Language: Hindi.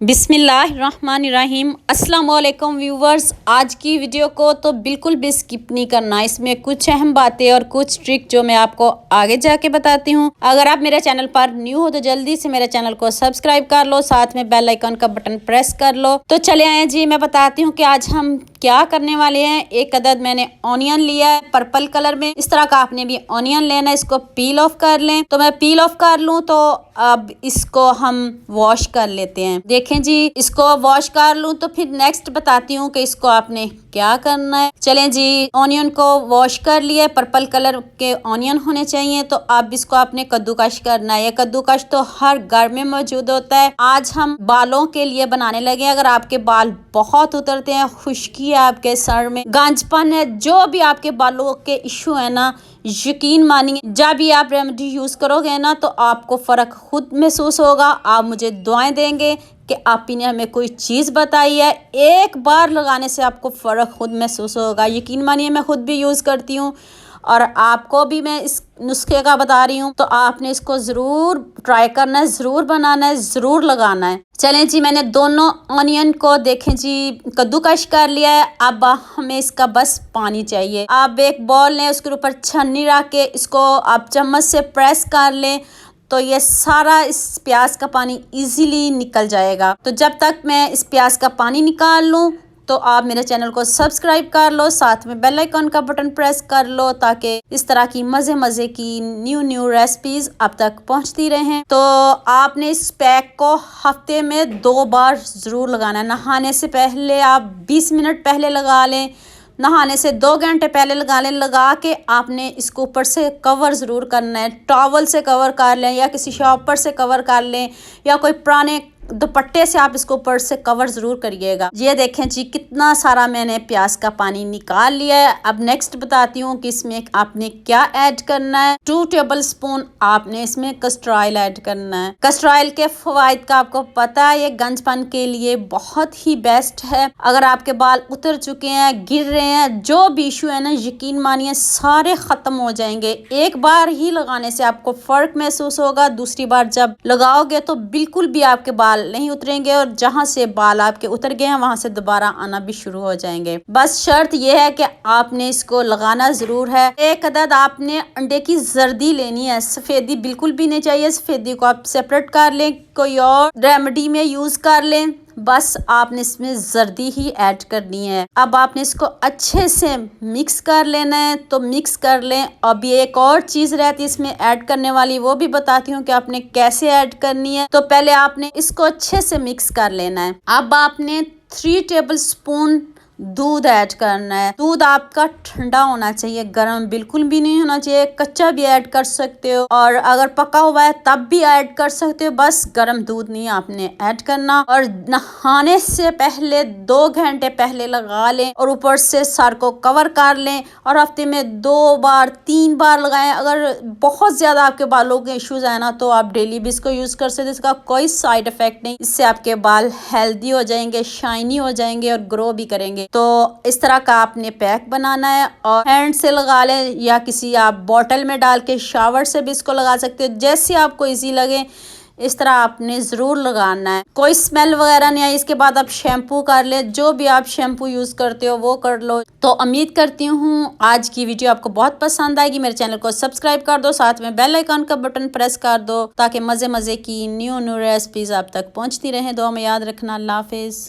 बिस्मिल्लाहिर्रहमानिर्रहीम। अस्सलाम वालेकुम व्यूवर्स। आज की वीडियो को तो बिल्कुल भी स्किप नहीं करना। इसमें कुछ अहम बातें और कुछ ट्रिक जो मैं आपको आगे जाके बताती हूँ। अगर आप मेरे चैनल पर न्यू हो तो जल्दी से मेरे चैनल को सब्सक्राइब कर लो, साथ में बेल आइकन का बटन प्रेस कर लो। तो चले आए जी, मैं बताती हूँ कि आज हम क्या करने वाले हैं। एक अदद मैंने ऑनियन लिया है पर्पल कलर में। इस तरह का आपने भी ऑनियन लेना है। इसको पील ऑफ कर लें। तो मैं पील ऑफ कर लूँ तो अब इसको हम वॉश कर लेते हैं। देखें जी, इसको वॉश कर लूँ तो फिर नेक्स्ट बताती हूँ कि इसको आपने क्या करना है। चलें जी, ऑनियन को वॉश कर लिया। पर्पल कलर के ऑनियन होने चाहिए। तो अब इसको आपने कद्दूकश करना है। ये कद्दूकश तो हर घर में मौजूद होता है। आज हम बालों के लिए बनाने लगे। अगर आपके बाल बहुत उतरते हैं, खुश्की है आपके सर में, गांजपन है, जो भी आपके बालों के इशू है ना, यकीन मानिए जब भी आप रेमेडी यूज करोगे ना तो आपको फर्क खुद महसूस होगा। आप मुझे दुआएं देंगे कि आपने हमें कोई चीज़ बताई है, एक बार लगाने से आपको फ़र्क खुद महसूस होगा। यकीन मानिए मैं खुद भी यूज़ करती हूँ और आपको भी मैं इस नुस्खे का बता रही हूँ। तो आपने इसको ज़रूर ट्राई करना है, ज़रूर बनाना है, ज़रूर लगाना है। चलें जी, मैंने दोनों ऑनियन को देखें जी कद्दूकश कर लिया है। अब हमें इसका बस पानी चाहिए। आप एक बॉल लें, उसके ऊपर छन्नी रख के इसको आप चम्मच से प्रेस कर लें तो ये सारा इस प्याज का पानी इजीली निकल जाएगा। तो जब तक मैं इस प्याज का पानी निकाल लूँ तो आप मेरे चैनल को सब्सक्राइब कर लो, साथ में बेल आइकन का बटन प्रेस कर लो ताकि इस तरह की मज़े की न्यू रेसिपीज़ आप तक पहुंचती रहें। तो आपने इस पैक को हफ्ते में 2 बार ज़रूर लगाना है। नहाने से पहले आप 20 मिनट पहले लगा लें, नहाने से 2 घंटे पहले लगा लें। लगा के आपने इसको ऊपर से कवर ज़रूर करना है। टॉवल से कवर कर लें या किसी शॉपर से कवर कर लें या कोई पुराने दुपट्टे से आप इसको ऊपर से कवर ज़रूर करिएगा। ये देखें जी, कितना सारा मैंने प्याज का पानी निकाल लिया है। अब नेक्स्ट बताती हूँ कि इसमें आपने क्या ऐड करना है। 2 टेबल स्पून आपने इसमें कस्टर ऑयल ऐड करना है। कस्टर ऑयल के फ़वाइद का आपको पता है, ये गंजपन के लिए बहुत ही बेस्ट है। अगर आपके बाल उतर चुके हैं, गिर रहे हैं, जो भी इशू है ना, यकीन मानिए सारे ख़त्म हो जाएंगे। एक बार ही लगाने से आपको फ़र्क महसूस होगा। दूसरी बार जब लगाओगे तो बिल्कुल भी आपके बाल नहीं उतरेंगे और जहां से बाल आपके उतर गए हैं वहां से दोबारा आना भी शुरू हो जाएंगे। बस शर्त यह है कि आपने इसको लगाना जरूर है। एक अदद आपने अंडे की जर्दी लेनी है, सफेदी बिल्कुल भी नहीं चाहिए। सफेदी को आप सेपरेट कर लें, कोई और रेमेडी में यूज कर लें। बस आपने इसमें जर्दी ही ऐड करनी है। अब आपने इसको अच्छे से मिक्स कर लेना है। तो मिक्स कर लें। अब ये एक और चीज़ रहती है इसमें ऐड करने वाली, वो भी बताती हूँ कि आपने कैसे ऐड करनी है। तो पहले आपने इसको अच्छे से मिक्स कर लेना है। अब आपने 3 टेबल स्पून दूध ऐड करना है। दूध आपका ठंडा होना चाहिए, गर्म बिल्कुल भी नहीं होना चाहिए। कच्चा भी ऐड कर सकते हो और अगर पका हुआ है तब भी ऐड कर सकते हो। बस गर्म दूध नहीं आपने ऐड करना। और नहाने से पहले 2 घंटे पहले लगा लें और ऊपर से सर को कवर कर लें और हफ्ते में 2 बार 3 बार लगाएं। अगर बहुत ज्यादा आपके बालों के इश्यूज आए ना तो आप डेली भी इसको यूज कर सकते हैं। इसका कोई साइड इफेक्ट नहीं। इससे आपके बाल हेल्दी हो जाएंगे, शाइनी हो जाएंगे और ग्रो भी करेंगे। तो इस तरह का आपने पैक बनाना है और हैंड से लगा लें या किसी आप बॉटल में डाल के शावर से भी इसको लगा सकते हो। जैसे आपको इजी लगे इस तरह आपने ज़रूर लगाना है। कोई स्मेल वगैरह नहीं आई। इसके बाद आप शैम्पू कर ले, जो भी आप शैम्पू यूज़ करते हो वो कर लो। तो उम्मीद करती हूँ आज की वीडियो आपको बहुत पसंद आएगी। मेरे चैनल को सब्सक्राइब कर दो, साथ में बेल आइकन का बटन प्रेस कर दो ताकि मज़े की न्यू रेसिपीज़ आप तक पहुँचती रहें। दुआ में याद रखना। अल्लाह हाफिज़।